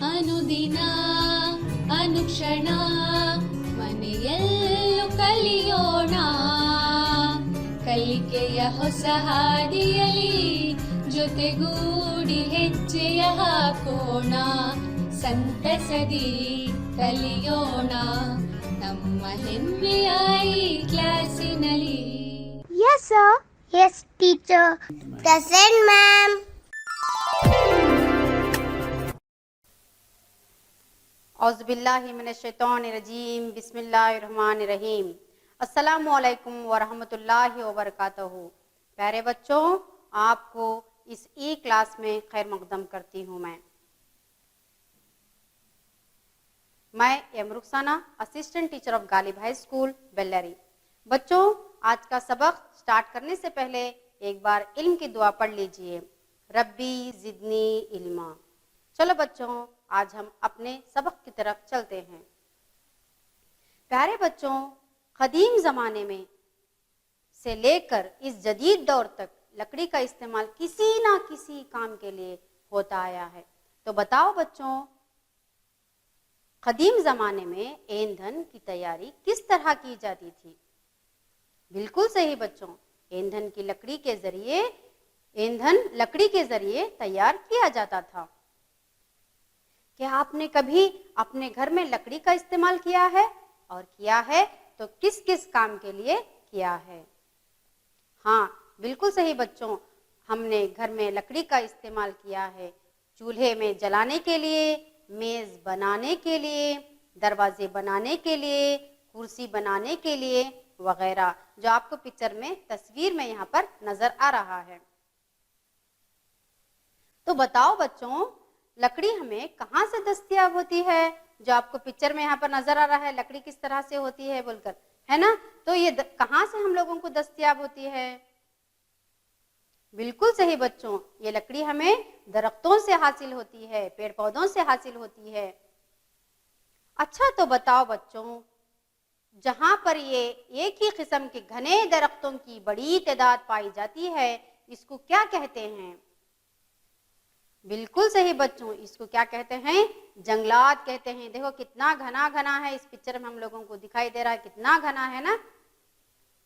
ಅನುದಿನ ಅನುಕ್ಷಣ ಮನೆಯಲ್ಲೂ ಕಲಿಯೋಣ, ಕಲಿಕೆಯ ಹೊಸ ಹಾದಿಯಲಿ ಜೊತೆಗೂಡಿ ಹೆಜ್ಜೆಯ ಹಾಕೋಣ, ಸಂತಸದಿ ಕಲಿಯೋಣ ನಮ್ಮ ಹೆಮ್ಮೆಯ ಈ ಕ್ಲಾಸಿನಲ್ಲಿ. Yes, sir. Yes, teacher. Present, ma'am. औज़ुबिल्लाहिमिनश्शैतानिर्रजीम, बिस्मिल्लाहिर्रहमानिर्रहीम। अस्सलामुअलैकुम वरहमतुल्लाहि वबरकातुहू। प्यारे बच्चों, आपको इस ई क्लास में खैर मक़दम करती हूँ। मैं am Rukhsana, assistant teacher of Ghalib high school Bellary. बच्चों, आज का सबक स्टार्ट करने से पहले एक बार इल्म की दुआ पढ़ लीजिए। रब्बी ज़िदनी इल्मा। चलो बच्चों, आज हम अपने सबक की तरफ चलते हैं। प्यारे बच्चों, कदीम ज़माने में से लेकर इस जदीद दौर तक लकड़ी का इस्तेमाल किसी ना किसी काम के लिए होता आया है। तो बताओ बच्चों, कदीम ज़माने में ईंधन की तैयारी किस तरह की जाती थी? बिल्कुल सही बच्चों, ईंधन लकड़ी के जरिए तैयार किया जाता था। क्या आपने कभी अपने घर में लकड़ी का इस्तेमाल किया है? और किया है तो किस किस काम के लिए किया है? हाँ, बिल्कुल सही बच्चों, हमने घर में लकड़ी का इस्तेमाल किया है। चूल्हे में जलाने के लिए, मेज़ बनाने के लिए, दरवाजे बनाने के लिए, कुर्सी बनाने के लिए वगैरह, जो आपको पिक्चर में तस्वीर में यहाँ पर नजर आ रहा है। तो बताओ बच्चों, लकड़ी हमें कहाँ से दस्तयाब होती है? जो आपको पिक्चर में यहाँ पर नजर आ रहा है, लकड़ी किस तरह से होती है बोलकर, है ना? तो ये कहाँ से हम लोगों को दस्तयाब होती है? बिल्कुल सही बच्चों, ये लकड़ी हमें दरख्तों से हासिल होती है, पेड़ पौधों से हासिल होती है। अच्छा, तो बताओ बच्चों, जहां पर ये एक ही किस्म के घने दरख्तों की बड़ी तादाद पाई जाती है, इसको क्या कहते हैं? बिल्कुल सही बच्चों, इसको क्या कहते हैं? जंगलात कहते हैं। देखो कितना घना घना है, इस पिक्चर में हम लोगों को दिखाई दे रहा है, कितना घना है ना।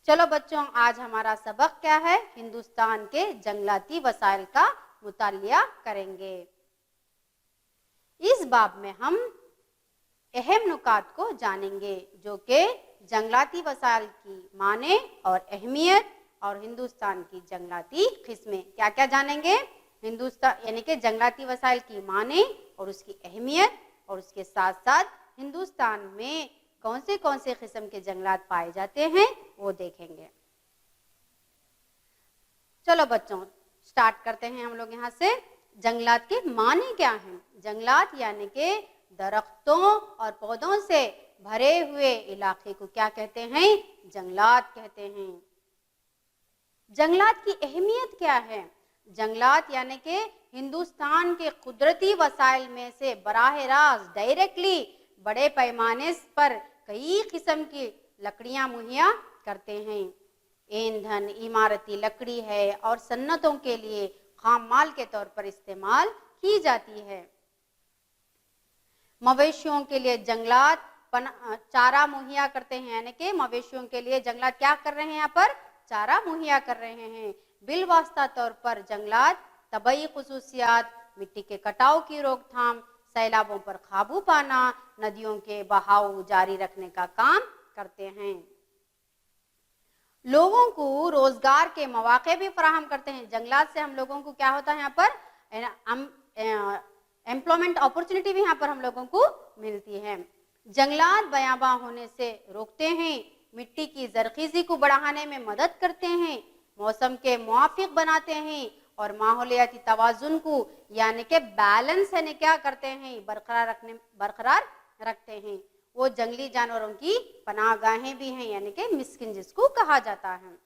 चलो बच्चों, आज हमारा सबक क्या है? हिंदुस्तान के जंगलाती वसाइल का मुतालिया करेंगे। इस बाब में हम अहम नुकात को जानेंगे, जो कि जंगलाती वसाइल की माने और अहमियत और हिंदुस्तान की जंगलाती किस्में। क्या क्या जानेंगे? हिंदुस्तान यानी कि जंगलाती वसाइल की माने और उसकी अहमियत, और उसके साथ साथ हिंदुस्तान में कौन से किस्म के जंगलात पाए जाते हैं वो देखेंगे। चलो बच्चों, स्टार्ट करते हैं हम लोग यहाँ से। जंगलात के माने क्या हैं? जंगलात यानी कि दरख्तों और पौधों से भरे हुए इलाके को क्या कहते हैं? जंगलात कहते हैं। जंगलात की अहमियत क्या है? जंगलात यानी कि हिंदुस्तान के कुदरती वसाइल में से बराह रास्त डायरेक्टली बड़े पैमाने पर कई किस्म की लकड़ियां मुहैया करते हैं। ईंधन, इमारती लकड़ी है और सन्नतों के लिए खाम माल के तौर पर इस्तेमाल की जाती है। मवेशियों के लिए जंगलात चारा मुहैया करते हैं, यानी कि मवेशियों के लिए जंगलात क्या कर रहे हैं? यहाँ पर चारा मुहैया कर रहे हैं। बिलवास्ता तौर पर जंगलात तबई खुसूसियात, मिट्टी के कटाव की रोकथाम, सैलाबों पर काबू पाना, नदियों के बहाव जारी रखने का काम करते हैं। लोगों को रोजगार के मौके भी फराहम करते हैं। जंगलात से हम लोगों को क्या होता है? यहाँ पर एम्प्लॉयमेंट अपॉर्चुनिटी भी यहाँ पर हम लोगों को मिलती है। जंगलात बयाबा होने से रोकते हैं, मिट्टी की जरखीजी को बढ़ाने में मदद करते हैं, मौसम के मुआफिक बनाते हैं और माहौलियाती तवाजुन को यानी कि बैलेंस है क्या करते हैं? बरकरार रखते हैं। वो जंगली जानवरों की पनाहगाहें भी हैं, यानी कि मिस्किन जिसको कहा जाता है।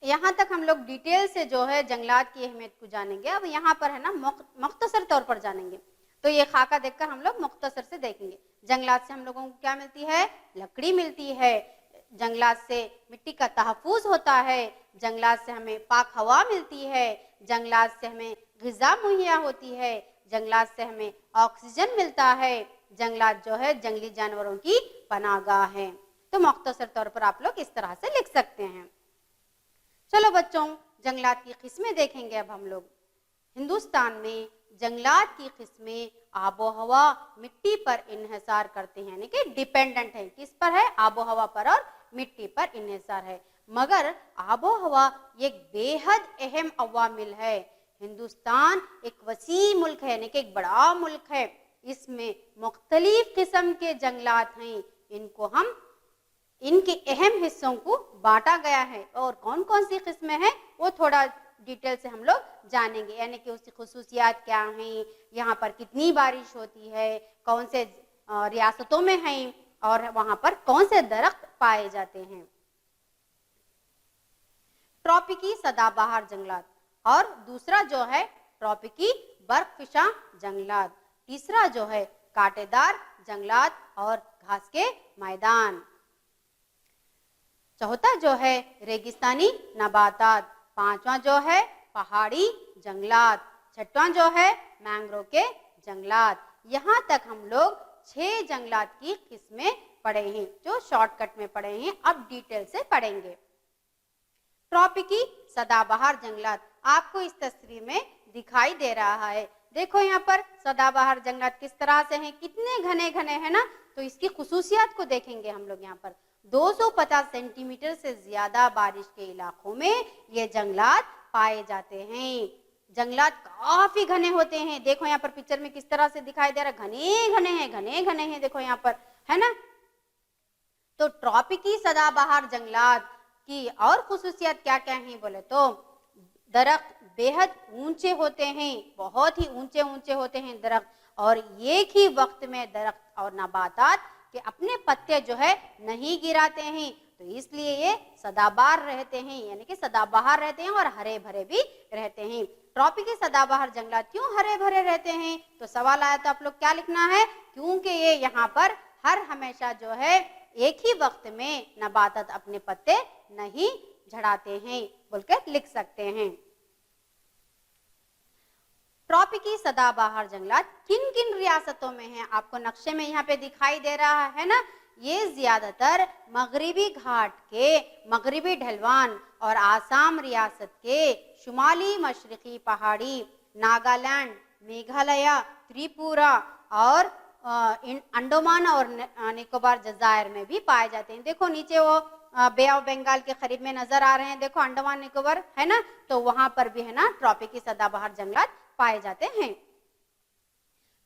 यहाँ तक हम लोग डिटेल से जो है जंगलात की अहमियत को जानेंगे। अब यहाँ पर है ना मुख्तसर तौर पर जानेंगे। तो ये खाका देखकर हम लोग मुख्तसर से देखेंगे। जंगलात से हम लोगों को क्या मिलती है? लकड़ी मिलती है। जंगलात से मिट्टी का तहफ़्फ़ुज़ होता है। जंगलात से हमें पाक हवा मिलती है। जंगलात से हमें ग़िज़ा मुहैया होती है। जंगलात से हमें ऑक्सीजन मिलता है। जंगलात जो है जंगली जानवरों की पनाहगाह है। तो मुख्तसर तौर पर आप लोग इस तरह से लिख सकते हैं। चलो बच्चों, जंगलात की किस्में देखेंगे अब हम लोग। हिंदुस्तान में जंगलात की किस्में आबो हवा मिट्टी पर इन्हिसार करते हैं, यानी कि डिपेंडेंट है। किस पर है? आबो हवा पर और मिट्टी पर इन्हिसार है। मगर आबो हवा एक बेहद अहम अवामिल है। हिंदुस्तान एक वसी मुल्क है, यानी कि एक बड़ा मुल्क है। इसमें मुख्तलिफ किस्म के जंगलात हैं। इनको हम इनके अहम हिस्सों को बांटा गया है और कौन कौन सी किस्में हैं वो थोड़ा डिटेल से हम लोग जानेंगे, यानी कि उसकी खुसूसियात क्या हैं, यहाँ पर कितनी बारिश होती है, कौन से रियासतों में हैं और वहाँ पर कौन से दरख्त पाए जाते हैं। ट्रॉपिकी सदाबहार जंगलात और दूसरा जो है ट्रॉपिकी बर्फिशा जंगलात, तीसरा जो है कांटेदार जंगलात और घास के मैदान, चौथा जो है रेगिस्तानी नबातात, पांचवा जो है पहाड़ी जंगलात, छठवां जो है मैंग्रोव के जंगलात। यहाँ तक हम लोग 6 जंगलात की किस्में पढ़े हैं, जो शॉर्टकट में पढ़े हैं। अब डिटेल से पढ़ेंगे। ट्रॉपिकी सदाबहार जंगलात आपको इस तस्वीर में दिखाई दे रहा है। देखो यहाँ पर सदाबहार जंगलात किस तरह से हैं, कितने घने घने हैं ना। तो इसकी खुसूसियात को देखेंगे हम लोग। यहाँ पर 250 सेंटीमीटर से ज्यादा बारिश के इलाकों में ये जंगलात पाए जाते हैं। जंगलात काफी घने होते हैं। देखो यहाँ पर पिक्चर में किस तरह से दिखाई दे रहा है, घने घने हैं, घने घने हैं। देखो यहाँ पर है ना। तो ट्रॉपिकी सदाबहार जंगलात की और खुसूसियात क्या क्या हैं बोले तो दरख्त बेहद ऊंचे होते हैं, बहुत ही ऊंचे ऊंचे होते हैं दरख्त, और एक ही वक्त में दरख्त और नबातात के अपने पत्ते जो है नहीं गिराते हैं। तो इसलिए ये सदाबहार रहते हैं, यानी कि सदाबहार रहते हैं और हरे भरे भी रहते हैं। ट्रॉपिकी सदाबहार जंगलात क्यों हरे भरे रहते हैं? तो सवाल आया तो आप लोग क्या लिखना है, क्योंकि ये यहाँ पर हर हमेशा जो है एक ही वक्त में नबातात अपने पत्ते नहीं झड़ाते हैं बोलकर लिख सकते हैं। ट्रॉपिकी सदाबहार जंगलात किन किन रियासतों में हैं? आपको नक्शे में यहाँ पे दिखाई दे रहा है ना। ये ज्यादातर मगरिबी घाट के मगरिबी ढलवान और आसाम रियासत के शुमाली मशरकी पहाड़ी, नागालैंड, मेघालय, त्रिपुरा और अंडमान और निकोबार जजायर में भी पाए जाते हैं। देखो नीचे वो बे ऑफ बंगाल के करीब में नजर आ रहे हैं, देखो अंडमान निकोबार है ना। तो वहां पर भी है ना ट्रॉपिकी सदाबहार जंगलात पाए जाते हैं।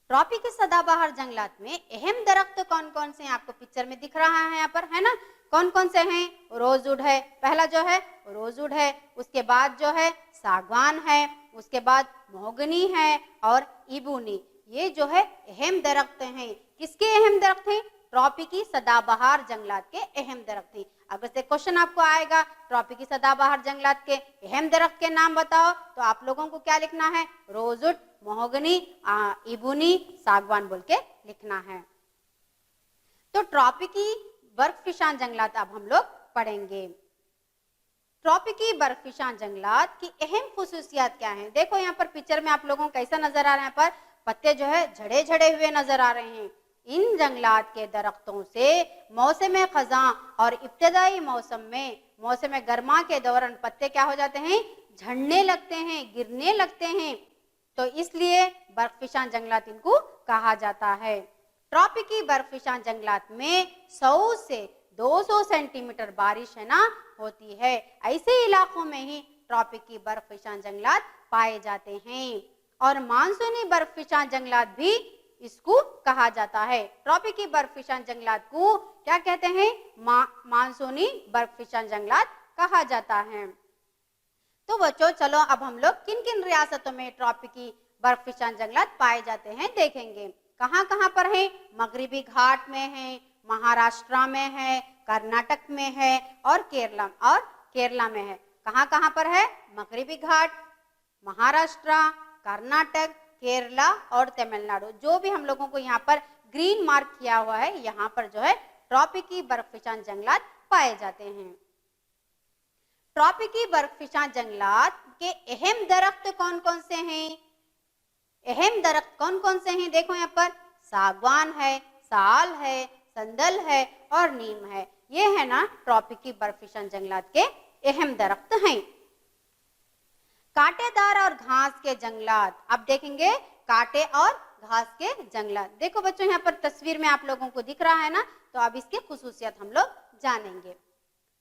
ट्रॉपिकी सदाबहार जंगलात में अहम दरख्त कौन कौन से हैं? आपको पिक्चर में दिख रहा है यहाँ पर है ना। कौन कौन से हैं? रोजवुड है, पहला जो है रोजवुड है, उसके बाद जो है सागवान है, उसके बाद मोहगनी है और इबूनी। ये जो है अहम दरख्त हैं। किसके अहम दरख्त हैं? ट्रॉपिकी सदाबहार जंगलात के अहम दरख्त हैं। अगर से क्वेश्चन आपको आएगा ट्रॉपिकी सदाबहार जंगलात के अहम दरख्त के नाम बताओ, तो आप लोगों को क्या लिखना है? रोजवुड, मोहगनी, इबूनी, सागवान बोल के लिखना है। तो ट्रॉपिकी बर्फिशान जंगलात अब हम लोग पढ़ेंगे। ट्रॉपिकी बर्फिशान जंगलात की अहम खुसूसियात क्या हैं? देखो यहाँ पर पिक्चर में आप लोगों को कैसा नजर आ रहा है, यहाँ पर पत्ते जो है झड़े झड़े हुए नजर आ रहे हैं। इन जंगलात के दरख्तों से मौसम खज़ां और इब्तदाई मौसम गर्मा के दौरान पत्ते क्या हो जाते हैं? झड़ने लगते हैं, गिरने लगते हैं। तो इसलिए बर्फिशान जंगलात इनको कहा जाता है। ट्रॉपिकी बर्फिशान जंगलात में 100 से 200 सेंटीमीटर बारिश है ना होती है। ऐसे इलाकों में ही ट्रॉपिकी बर्फिशान जंगलात पाए जाते हैं। और मानसूनी बर्फिशान जंगलात भी इसको कहा जाता है। ट्रॉपिकी बर्फिशान जंगलात को क्या कहते हैं? मानसूनी बर्फिशान जंगलात कहा जाता है। तो बच्चों चलो अब हम लोग किन किन रियासतों में ट्रॉपिकी बर्फिशान जंगलात पाए जाते हैं देखेंगे। कहाँ कहाँ पर है? मगरिबी घाट में है, महाराष्ट्र में है, कर्नाटक में है और केरला में है। कहाँ कहाँ पर है? मगरिबी घाट, महाराष्ट्र, कर्नाटक, केरला और तमिलनाडु। जो भी हम लोगों को यहाँ पर ग्रीन मार्क किया हुआ है, यहाँ पर जो है ट्रॉपिकी बर्फिशान जंगलात पाए जाते हैं। ट्रॉपिकी बर्फिशान जंगलात के अहम दरख्त कौन कौन से हैं? अहम दरख्त कौन कौन से हैं? देखो यहाँ पर सागवान है, साल है, संदल है और नीम है। ये है ना ट्रॉपिकी बर्फीशन जंगलात के अहम दरख्त हैं। कांटेदार और घास के जंगलात, अब देखेंगे कांटे और घास के जंगलात। देखो बच्चों यहाँ पर तस्वीर में आप लोगों को दिख रहा है ना, तो अब इसके खुसूसियत हम लोग जानेंगे।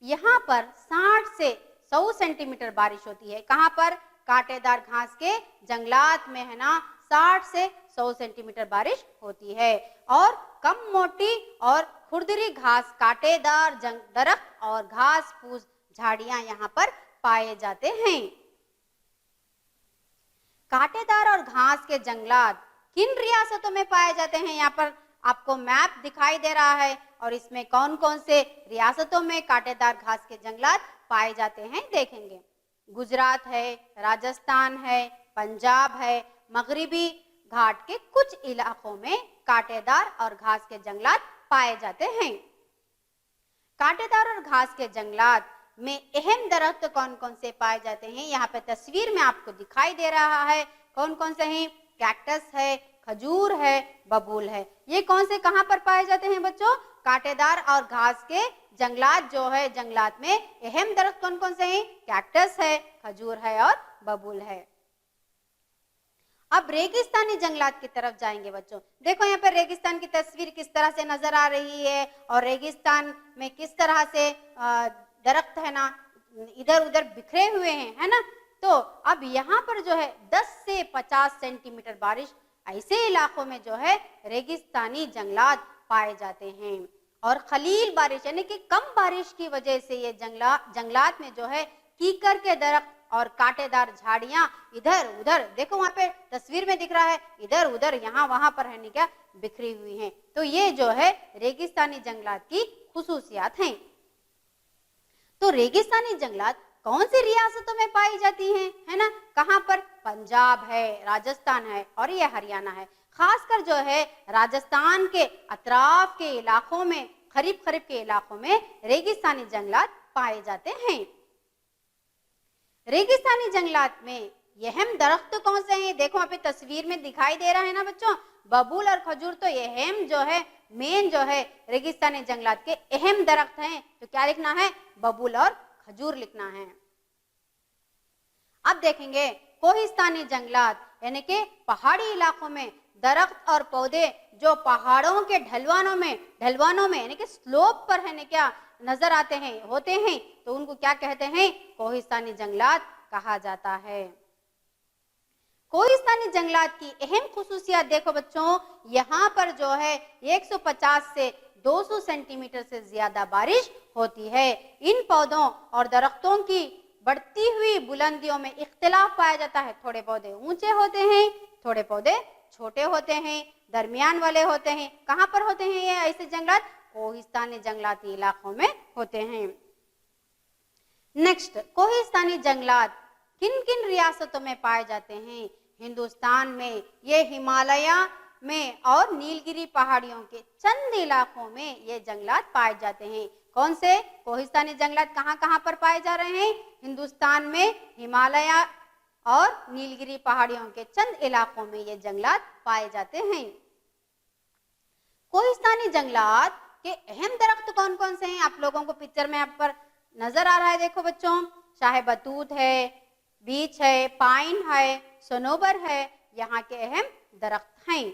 यहाँ पर 60 से 100 सेंटीमीटर बारिश होती है। कहाँ पर? कांटेदार घास के जंगलात में है ना 60 से 100 सेंटीमीटर बारिश होती है। और कम मोटी और खुरदरी घास, कांटेदार दरख्त और घास फूस झाड़ियां यहाँ पर पाए जाते हैं। कांटेदार और घास के जंगलात किन रियासतों में पाए जाते हैं? यहाँ पर आपको मैप दिखाई दे रहा है और इसमें कौन कौन से रियासतों में कांटेदार घास के जंगलात पाए जाते हैं देखेंगे। गुजरात है, राजस्थान है, पंजाब है, मगरिबी घाट के कुछ इलाकों में कांटेदार और घास के जंगलात पाए जाते हैं। कांटेदार और घास के जंगलात में अहम दरख्त कौन कौन से पाए जाते हैं? यहाँ पे तस्वीर में आपको दिखाई दे रहा है कौन कौन से हैं। कैक्टस है, खजूर है, बबूल है। ये कौन से कहाँ पर पाए जाते हैं बच्चों? कांटेदार और घास के जंगलात जो है, जंगलात में अहम दरख्त कौन कौन से हैं? कैक्टस है, खजूर है और बबूल है। अब रेगिस्तानी जंगलात की तरफ जाएंगे बच्चों। देखो यहाँ पर रेगिस्तान की तस्वीर किस तरह से नजर आ रही है और रेगिस्तान में किस तरह से दरख्त है ना इधर उधर बिखरे हुए हैं, है ना। तो अब यहाँ पर जो है 10 से 50 सेंटीमीटर बारिश ऐसे इलाकों में जो है रेगिस्तानी जंगलात पाए जाते हैं। और खलील बारिश यानी कि कम बारिश की वजह से ये जंगलात में जो है कीकर के दरख्त और कांटेदार झाड़ियां इधर उधर, देखो वहां पे तस्वीर में दिख रहा है, इधर उधर यहाँ वहां पर है क्या बिखरी हुई हैं। तो ये जो है रेगिस्तानी जंगलात की खुसूसियात हैं। तो रेगिस्तानी जंगलात कौन सी रियासतों में पाई जाती हैं, है ना। कहाँ पर? पंजाब है, राजस्थान है और ये हरियाणा है। खासकर जो है राजस्थान के अतराफ के इलाकों में, करीब करीब के इलाकों में रेगिस्तानी जंगलात पाए जाते हैं। रेगिस्तानी जंगलात में अहम दरख्त कौन से हैं? देखो वहाँ पे तस्वीर में दिखाई दे रहा है ना बच्चों, बबूल और खजूर। तो अहम जो है, मेन जो है रेगिस्तानी जंगलात के अहम दरख्त हैं। तो क्या लिखना है? बबूल और खजूर लिखना है। अब देखेंगे कोहिस्तानी जंगलात यानी कि पहाड़ी इलाकों में दरख्त और पौधे जो पहाड़ों के ढलवानों में यानी कि स्लोप पर है क्या नजर आते हैं, होते हैं, तो उनको क्या कहते हैं? कोहिस्तानी जंगलात कहा जाता है। कोहिस्तानी जंगलात की अहम खुसूसियत देखो बच्चों, यहाँ पर जो है 150 से 200 सेंटीमीटर से ज्यादा बारिश होती है। इन पौधों और दरख्तों की बढ़ती हुई बुलंदियों में इख्तिलाफ पाया जाता है। थोड़े पौधे ऊंचे होते हैं, थोड़े पौधे छोटे होते हैं, दरमियान वाले होते हैं। कहाँ पर होते हैं ये ऐसे जंगलात? कोहिस्तानी जंगलाती इलाकों में होते हैं। नेक्स्ट, कोहिस्तानी जंगलात किन किन रियासतों में पाए जाते हैं? हिंदुस्तान में ये हिमालय में और नीलगिरी पहाड़ियों के चंद इलाकों में ये जंगलात पाए जाते हैं। कौन से कोहिस्तानी जंगलात कहाँ कहाँ पर पाए जा रहे हैं? हिंदुस्तान में हिमालय और नीलगिरी पहाड़ियों के चंद इलाकों में ये जंगलात पाए जाते हैं। कोहिस्तानी जंगलात के अहम दरख्त कौन कौन से हैं? आप लोगों को पिक्चर में यहाँ पर नजर आ रहा है, देखो बच्चों, शाह बतूत है, बीच है, पाइन है, सनोबर है, यहाँ के अहम दरख्त हैं।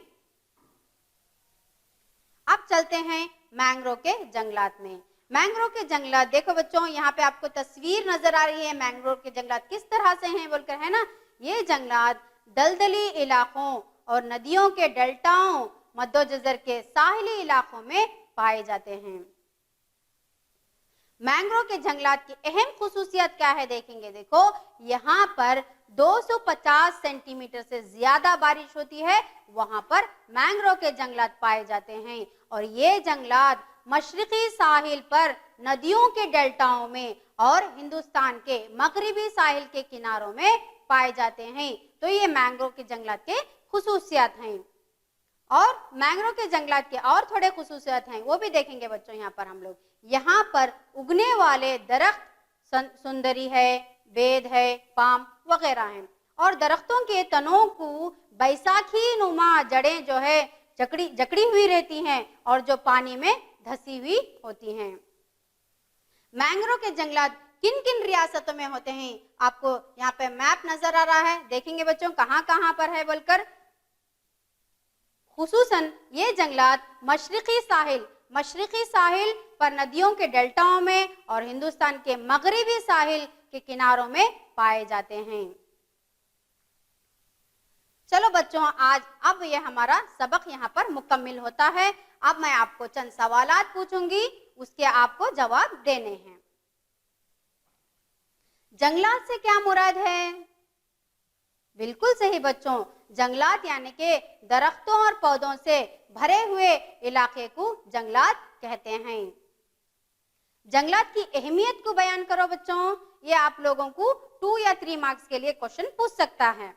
अब चलते हैं मैंग्रोव के जंगलात में। मैंग्रोव के जंगलात देखो बच्चों, यहाँ पे आपको तस्वीर नजर आ रही है मैंग्रोव के जंगलात किस तरह से हैं बोलकर, है ना। ये जंगलात दलदली इलाकों और नदियों के डेल्टाओं, मद्दोजजर के साहिली इलाकों में पाए जाते हैं। मैंग्रोव के जंगलात की अहम खुसूसियत क्या है देखेंगे। देखो यहाँ पर 250 सेंटीमीटर से ज्यादा बारिश होती है, वहां पर मैंग्रोव के जंगलात पाए जाते हैं। और ये जंगलात मशरिकी साहिल पर नदियों के डेल्टाओं में और हिंदुस्तान के मगरिबी साहिल के किनारों में पाए जाते हैं। तो ये मैंग्रोव के जंगलात के खुसूसियत हैं। और मैंग्रोव के जंगलात के और थोड़े खुसूसियत हैं, वो भी देखेंगे बच्चों। यहाँ पर हम लोग यहाँ पर उगने वाले दरख्त सुंदरी है, बेद है, पाम वगैरह हैं। और दरख्तों के तनों को बैसाखी नुमा जड़ें जो है जकड़ी हुई रहती हैं और जो पानी में धसी हुई होती हैं। मैंग्रोव के जंगलात किन किन रियासतों में होते हैं? आपको यहाँ पे मैप नजर आ रहा है, देखेंगे बच्चों कहाँ कहाँ पर है बोलकर। खुसूसन ये जंगलात मशरिकी साहिल पर नदियों के डेल्टाओं में और हिंदुस्तान के मगरिबी साहिल के किनारों में पाए जाते हैं। चलो बच्चों, आज अब ये हमारा सबक यहाँ पर मुकम्मिल होता है। अब मैं आपको चंद सवालात पूछूंगी, उसके आपको जवाब देने हैं। जंगलात से क्या मुराद है? बिल्कुल सही बच्चों, जंगलात यानी कि दरख्तों और पौधों से भरे हुए इलाके को जंगलात कहते हैं। जंगलात की अहमियत को बयान करो बच्चों। ये आप लोगों को 2 या 3 मार्क्स के लिए क्वेश्चन पूछ सकता है।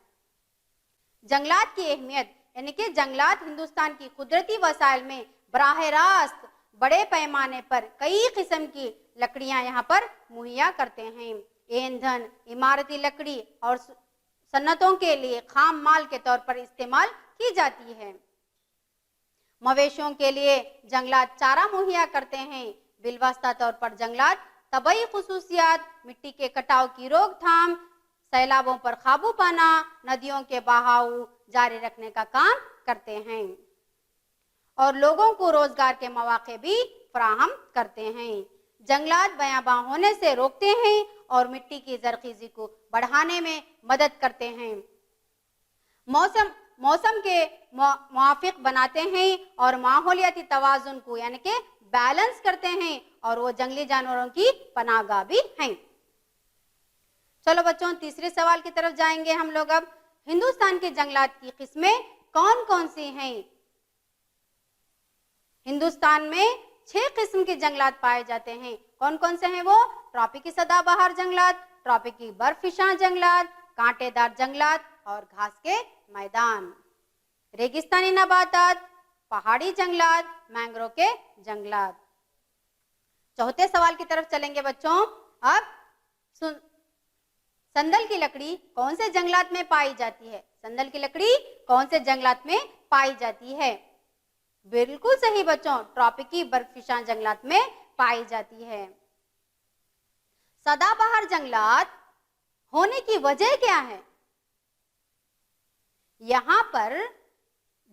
जंगलात की अहमियत यानी कि जंगलात हिंदुस्तान की कुदरती वसाइल में बराह रास्त बड़े पैमाने पर कई किस्म की लकड़ियां यहाँ पर मुहैया करते हैं। ईंधन, इमारती लकड़ी और सन्नतों के लिए खाम माल के तौर पर इस्तेमाल की जाती है। मवेशियों के लिए जंगलात चारा मुहैया करते हैं। बिलवास्ता तौर पर जंगलात तबई खुसूसियात, मिट्टी के कटाव की रोकथाम, सैलाबों पर काबू पाना, नदियों के बहाव जारी रखने का काम करते हैं और लोगों को रोजगार के मौके भी फराहम करते हैं। जंगलात बयाबां होने से रोकते हैं और मिट्टी की जरखीजी को बढ़ाने में मदद करते हैं। मौसम के मुआफिक बनाते हैं और माहौलियाती तवाजुन को यानी कि बैलेंस करते हैं और वो जंगली जानवरों की पनाहगाह भी हैं। चलो बच्चों, तीसरे सवाल की तरफ जाएंगे हम लोग। अब हिंदुस्तान के जंगलात की किस्में कौन कौन सी हैं? हिंदुस्तान में 6 किस्म के जंगलात पाए जाते हैं। कौन कौन से हैं वो? ट्रॉपिकी सदाबहार जंगलात, ट्रॉपिकी बर्फिशा जंगलात, कांटेदार जंगलात और घास के मैदान, रेगिस्तानी नबातात, पहाड़ी जंगलात, मैंग्रोव के जंगलात। चौथे सवाल की तरफ चलेंगे बच्चों। अब संदल की लकड़ी कौन से जंगलात में पाई जाती है? संदल की लकड़ी कौन से जंगलात में पाई जाती है? बिल्कुल सही बच्चों, ट्रॉपिकी बर्फिशा जंगलात में पाई जाती है। सदाबहार जंगलात होने की वजह क्या है? यहाँ पर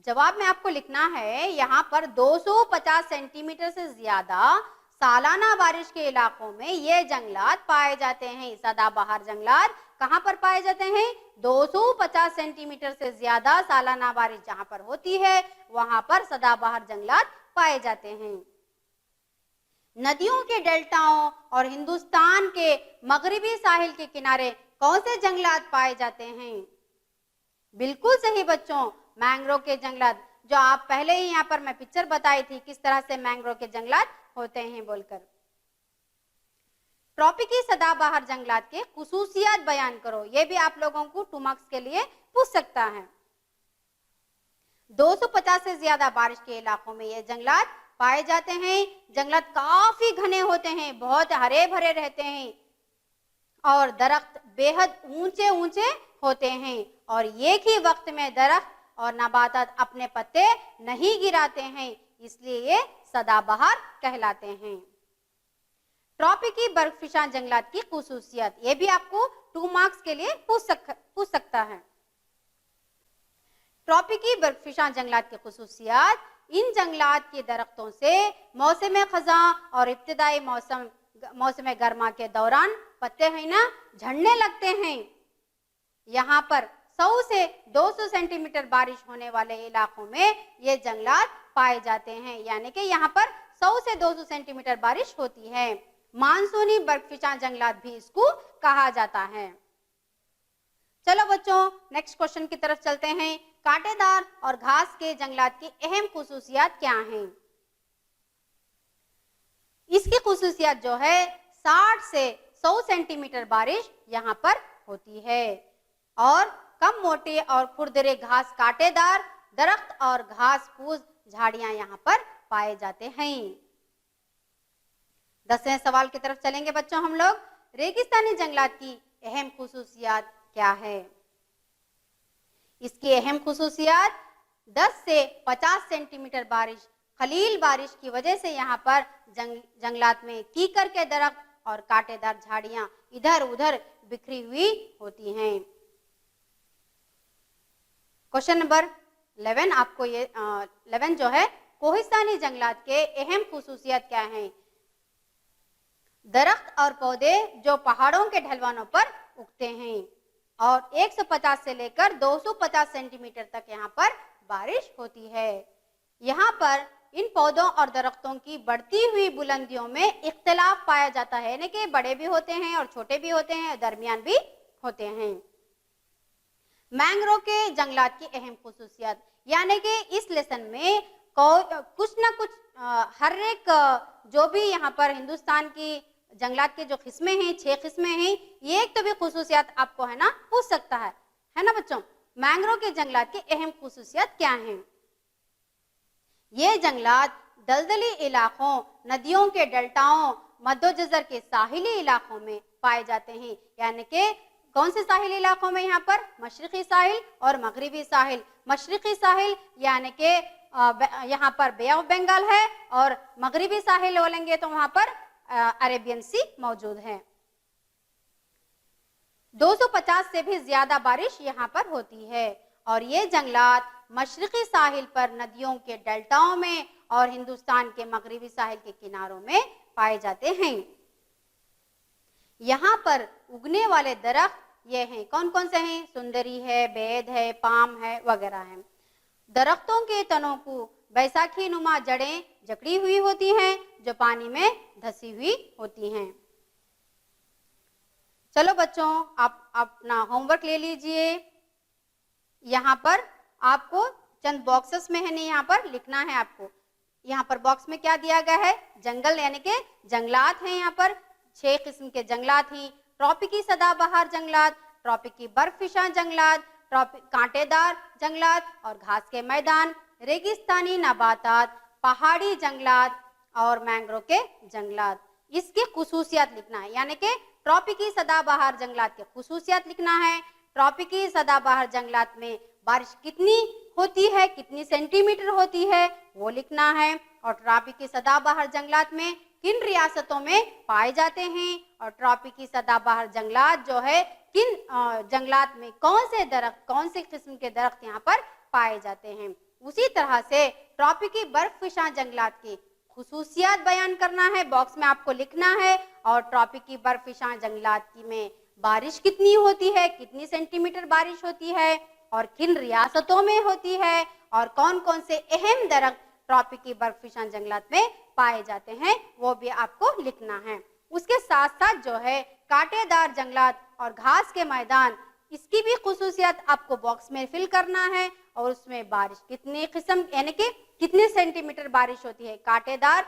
जवाब में आपको लिखना है, यहाँ पर 250 सेंटीमीटर से ज्यादा सालाना बारिश के इलाकों में ये जंगलात पाए जाते हैं। सदाबहार जंगलात कहाँ पर पाए जाते हैं? 250 सेंटीमीटर से ज्यादा सालाना बारिश जहाँ पर होती है वहां पर सदाबहार जंगलात पाए जाते हैं। नदियों के डेल्टाओं और हिंदुस्तान के मगरिबी साहिल के किनारे कौन से जंगलात पाए जाते हैं? बिल्कुल सही बच्चों, मैंग्रोव के जंगलात, जो आप पहले ही यहाँ पर मैं पिक्चर बताई थी किस तरह से मैंग्रोव के जंगलात होते हैं बोलकर। ट्रॉपिकी सदाबहार जंगलात के खुसूसियात बयान करो। ये भी आप लोगों को 2 मार्क्स के लिए पूछ सकता है। 250 से ज्यादा बारिश के इलाकों में ये जंगलात पाए जाते हैं। जंगलात काफी घने होते हैं, बहुत हरे भरे रहते हैं और दरख्त बेहद ऊंचे ऊंचे होते हैं और एक ही वक्त में दरख्त और नबातात अपने पत्ते नहीं गिराते हैं, इसलिए ये सदाबहार कहलाते हैं। ट्रॉपिकी बर्फिशा जंगलात की खुसूसियत, ये भी आपको 2 मार्क्स के लिए पूछ सकता है। ट्रॉपिकी बर्फिशा जंगलात की खुसूसियत, इन जंगलात के दरख्तों से मौसम खज़ां और इब्तिदाई मौसम गर्मा के दौरान पत्ते है ना झड़ने लगते हैं। यहाँ पर 100 से 200 सेंटीमीटर बारिश होने वाले इलाकों में ये जंगलात पाए जाते हैं, यानी कि यहाँ पर 100 से 200 सेंटीमीटर बारिश होती है। मानसूनी बर्फिशा जंगलात भी इसको कहा जाता है। चलो बच्चों, नेक्स्ट क्वेश्चन की तरफ चलते हैं। कांटेदार और घास के जंगलात की अहम खुसूसियात क्या हैं? इसकी खुसूसियत जो है 60 से 100 सेंटीमीटर बारिश यहाँ पर होती है और कम मोटे और खुरदरे घास कांटेदार दरख्त और घास फूस झाड़ियां यहाँ पर पाए जाते हैं। 10वें सवाल की तरफ चलेंगे बच्चों हम लोग। रेगिस्तानी जंगलात की अहम खुसूसियात क्या है? इसकी अहम खुसूसियात 10 से 50 सेंटीमीटर बारिश, खलील बारिश की वजह से यहाँ पर जंगलात में कीकर के दरख्त और कांटेदार झाड़ियां इधर उधर बिखरी हुई होती हैं। क्वेश्चन नंबर 11 आपको ये 11 जो है, कोहिस्तानी जंगलात के अहम खुसूसियत क्या हैं? दरख्त और पौधे जो पहाड़ों के ढलवानों पर उगते हैं और 150 से लेकर 250 सेंटीमीटर तक यहाँ पर बारिश होती है। यहाँ पर इन पौधों और दरख्तों की बढ़ती हुई बुलंदियों में इख्तिलाफ पाया जाता है, यानी कि बड़े भी होते हैं और छोटे भी होते हैं, दरमियान भी होते हैं। मैंग्रोव के जंगलात की अहम खुसूसियत, यानी कि इस लेसन में कुछ ना कुछ हर एक जो भी यहाँ पर हिंदुस्तान की जंगलात के जो किस्में हैं, 6 किस्में हैं, ये एक तो भी खुसूसियत आपको है ना पूछ सकता है ना बच्चों। मैंग्रोव के जंगलात की अहम खुसूसियत क्या हैं? ये जंगलात दलदली इलाकों, नदियों के डेल्टाओं, मध्य-जज़र के साहिली इलाकों में पाए जाते हैं, यानी कि कौन से साहिली इलाकों में? यहाँ पर मशरिकी साहिल और मगरिबी साहिल। मशरिकी साहिल यानी कि यहाँ पर बे ऑफ बंगाल है, और मगरिबी साहिल बोलेंगे तो वहां पर अरेबियन सी मौजूद है। 250 से भी ज्यादा बारिश यहाँ पर होती है, और ये जंगलात मशरिकी साहिल पर नदियों के डेल्टाओं में और हिंदुस्तान के मगरिबी साहिल के किनारों में पाए जाते हैं। यहाँ पर उगने वाले दरख्त ये हैं, कौन कौन से हैं? सुंदरी है, बेद है, पाम है वगैरह है। दरख्तों के तनों को बैसाखी नुमा जड़ें जकड़ी हुई होती हैं जो पानी में धसी हुई होती हैं। चलो बच्चों, आप अपना होमवर्क ले लीजिए। यहाँ पर आपको चंद बॉक्सेस में है नहीं, यहाँ पर लिखना है आपको। यहाँ पर बॉक्स में क्या दिया गया है? जंगल यानी कि जंगलात हैं। यहाँ पर 6 किस्म के जंगलात हैं। ट्रॉपिकी सदाबहार जंगलात, ट्रॉपिकी बर्फिशा जंगलात, कांटेदार जंगलात और घास के मैदान, रेगिस्तानी नबातात, पहाड़ी जंगलात और मैंग्रोव के जंगलात। इसकी खुसूसियत लिखना है, यानी कि ट्रॉपिकी सदाबहार जंगलात की खुसूसियत लिखना है। ट्रॉपिकी सदाबहार जंगलात में बारिश कितनी होती है, कितनी सेंटीमीटर होती है, वो लिखना है। और ट्रॉपिकी सदाबहार जंगलात में किन रियासतों में पाए जाते हैं, और ट्रॉपिकी सदाबहार जंगलात जो है किन जंगलात में कौन से दरख्त, कौन से किस्म के दरख्त यहाँ पर पाए जाते हैं। उसी तरह से ट्रॉपिकी बर्फिशा जंगलात की खुसूसियत बयान करना है, बॉक्स में आपको लिखना है। और ट्रॉपिकी बर्फिशा जंगलात की में बारिश कितनी होती है, कितनी सेंटीमीटर बारिश होती है, और किन रियासतों में होती है, और कौन कौन से अहम दरख्त ट्रॉपिकी बर्फिशा जंगलात में पाए जाते हैं, वो भी आपको लिखना है। उसके साथ साथ जो है कांटेदार जंगलात और घास के मैदान, इसकी भी खुसूसियत आपको बॉक्स में फिल करना है। और उसमें बारिश कितने किस्म यानी कि कितने सेंटीमीटर बारिश होती है, कांटेदार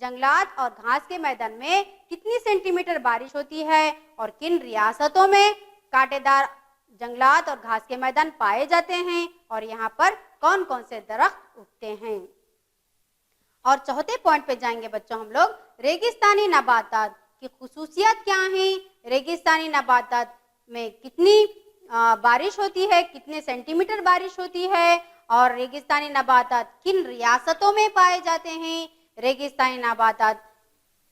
जंगलात और घास के मैदान में कितनी सेंटीमीटर बारिश होती है, और किन रियासतों में कांटेदार जंगलात और घास के मैदान पाए जाते हैं, और यहाँ पर कौन कौन से दरख्त उगते हैं। और चौथे पॉइंट पे जाएंगे बच्चों हम लोग, रेगिस्तानी नबातात की खुसूसियत क्या है, रेगिस्तानी नबातात में कितनी बारिश होती है, कितने सेंटीमीटर बारिश होती है, और रेगिस्तानी नबातात किन रियासतों में पाए जाते हैं, रेगिस्तानी नबातात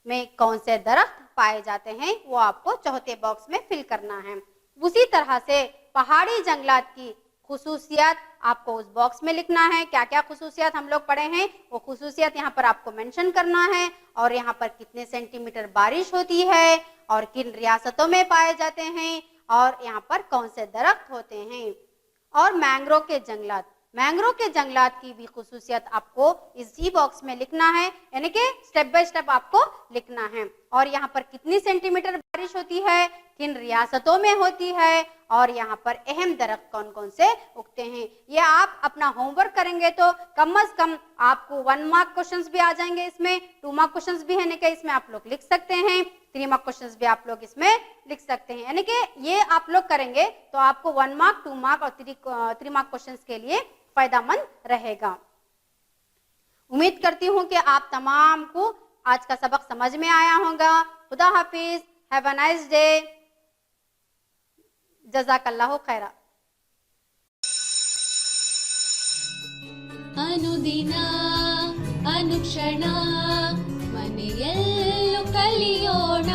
में कौन से दरख्त पाए जाते हैं, वो आपको चौथे बॉक्स में फिल करना है। उसी तरह से पहाड़ी जंगलात की खुसूसियत आपको उस बॉक्स में लिखना है। क्या क्या खुसूसियत हम लोग पढ़े हैं, वो खुसूसियत यहाँ पर आपको मेंशन करना है, और यहाँ पर कितने सेंटीमीटर बारिश होती है, और किन रियासतों में पाए जाते हैं, और यहाँ पर कौन से दरख्त होते हैं। और मैंग्रोव के जंगलात, मैंग्रोव के जंगलात की भी खुसूसियत आपको इसी बॉक्स में लिखना है, यानी कि स्टेप बाय स्टेप आपको लिखना है। और यहाँ पर कितनी सेंटीमीटर बारिश होती है, किन रियासतों में होती है, और यहाँ पर अहम दरख्त कौन कौन से उगते हैं। ये आप अपना होमवर्क करेंगे तो कम से कम आपको 1 मार्क क्वेश्चंस भी आ जाएंगे इसमें, 2 मार्क क्वेश्चंस भी है ना, इसमें आप लोग लिख सकते हैं, 3 मार्क क्वेश्चंस भी आप लोग इसमें लिख सकते हैं। यानी कि ये आप लोग करेंगे तो आपको 1 मार्क, 2 मार्क और 3 मार्क क्वेश्चंस के लिए फायदेमंद रहेगा। उम्मीद करती हूँ कि आप तमाम को आज का सबक समझ में आया होगा। खुदा हाफिज, हैव अ नाइस डे, जज़ाकल्लाहु खैरा। ಅನುದಿನ ಅನುಕ್ಷಣ ಮನೆಯಲ್ಲೂ ಕಲಿಯೋಣ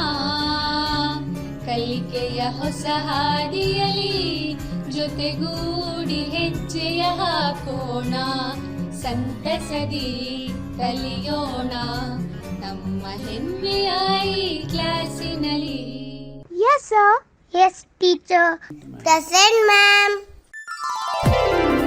ಕಲಿಕೆಯ ಹೊಸ ಹಾದಿಯಲಿ ಜೊತೆಗೂಡಿ ಹೆಜ್ಜೆಯ ಹಾಕೋಣ ಸಂತಸದಿ ಕಲಿಯೋಣ ನಮ್ಮ ಹೆಮ್ಮೆಯ ಈ ಕ್ಲಾಸಿನಲ್ಲಿ. Yes, sir. Yes, teacher. Present, ma'am.